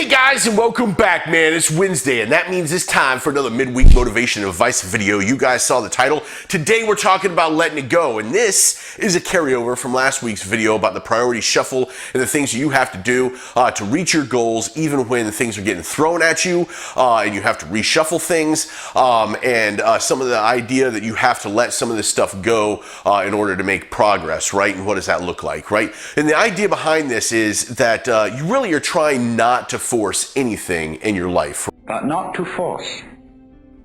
Hey guys, and welcome back, man. It's Wednesday, and that means it's time for another midweek motivation and advice video. You guys saw the title. Today we're talking about letting it go, and this is a carryover from last week's video about the priority shuffle and the things you have to do to reach your goals, even when things are getting thrown at you, and you have to reshuffle things, and some of the idea that you have to let some of this stuff go in order to make progress, right? And what does that look like, right? And the idea behind this is that you really are trying not to force anything in your life. But not to force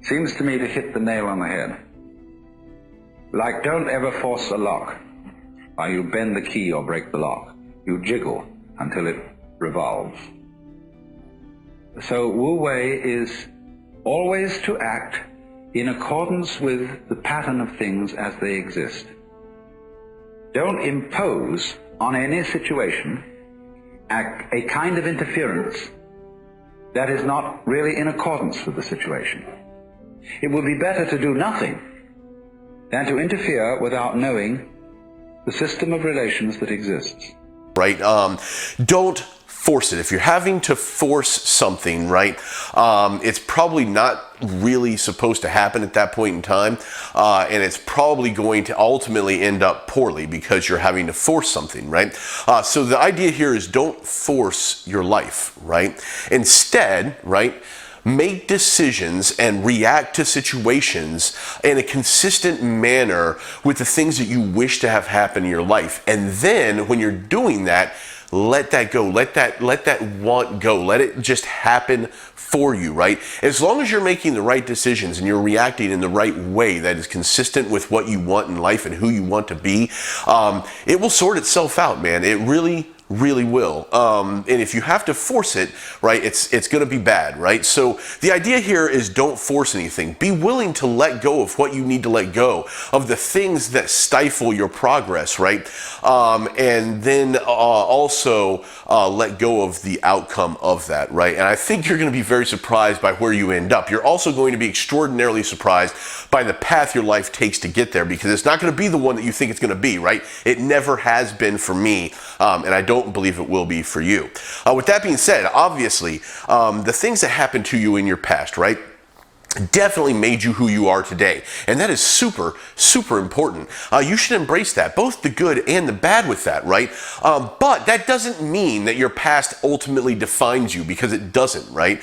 seems to me to hit the nail on the head. Like, don't ever force a lock, or you bend the key or break the lock. You jiggle until it revolves. So Wu Wei is always to act in accordance with the pattern of things as they exist. Don't impose on any situation a kind of interference that is not really in accordance with the situation. It would be better to do nothing than to interfere without knowing the system of relations that exists. Right? Don't force it. If you're having to force something, right, it's probably not really supposed to happen at that point in time, and it's probably going to ultimately end up poorly because you're having to force something, right? So the idea here is don't force your life, right? Instead, right, make decisions and react to situations in a consistent manner with the things that you wish to have happen in your life. And then when you're doing that, let that go. Let that want go. Let it just happen for you, right? As long as you're making the right decisions and you're reacting in the right way that is consistent with what you want in life and who you want to be, it will sort itself out, man. It really will. And if you have to force it, right, it's going to be bad, right? So the idea here is don't force anything. Be willing to let go of what you need to let go of, the things that stifle your progress, right? And then also let go of the outcome of that, right? And I think you're going to be very surprised by where you end up. You're also going to be extraordinarily surprised by the path your life takes to get there, because it's not going to be the one that you think it's going to be, right? It never has been for me, and I don't believe it will be for you. With that being said, obviously, the things that happened to you in your past, right, definitely made you who you are today. And that is super important. You should embrace that, both the good and the bad with that, right? But that doesn't mean that your past ultimately defines you, because it doesn't, right?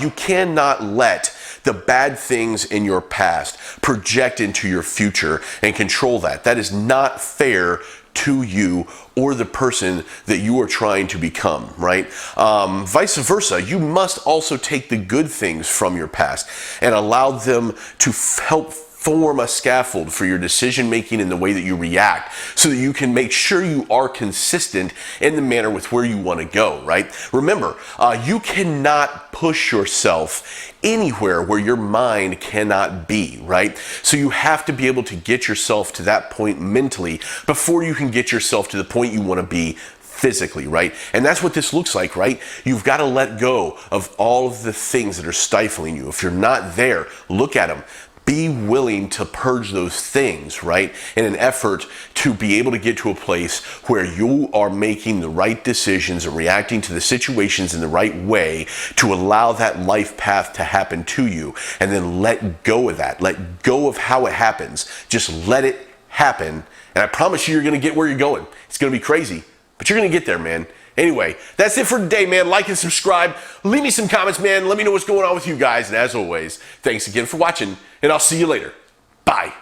You cannot let the bad things in your past project into your future and control that. That is not fair to you or the person that you are trying to become, right? Vice versa, you must also take the good things from your past and allow them to help form a scaffold for your decision making and the way that you react, so that you can make sure you are consistent in the manner with where you want to go, right? Remember, you cannot push yourself anywhere where your mind cannot be, right? So you have to be able to get yourself to that point mentally before you can get yourself to the point you want to be physically, right? And that's what this looks like, right? You've got to let go of all of the things that are stifling you. If you're not there, look at them. Be willing to purge those things, right? In an effort to be able to get to a place where you are making the right decisions and reacting to the situations in the right way to allow that life path to happen to you. And then let go of that. Let go of how it happens. Just let it happen. And I promise you, you're going to get where you're going. It's going to be crazy, but you're going to get there, man. Anyway, that's it for today, man. Like and subscribe. Leave me some comments, man. Let me know what's going on with you guys. And as always, thanks again for watching, and I'll see you later. Bye.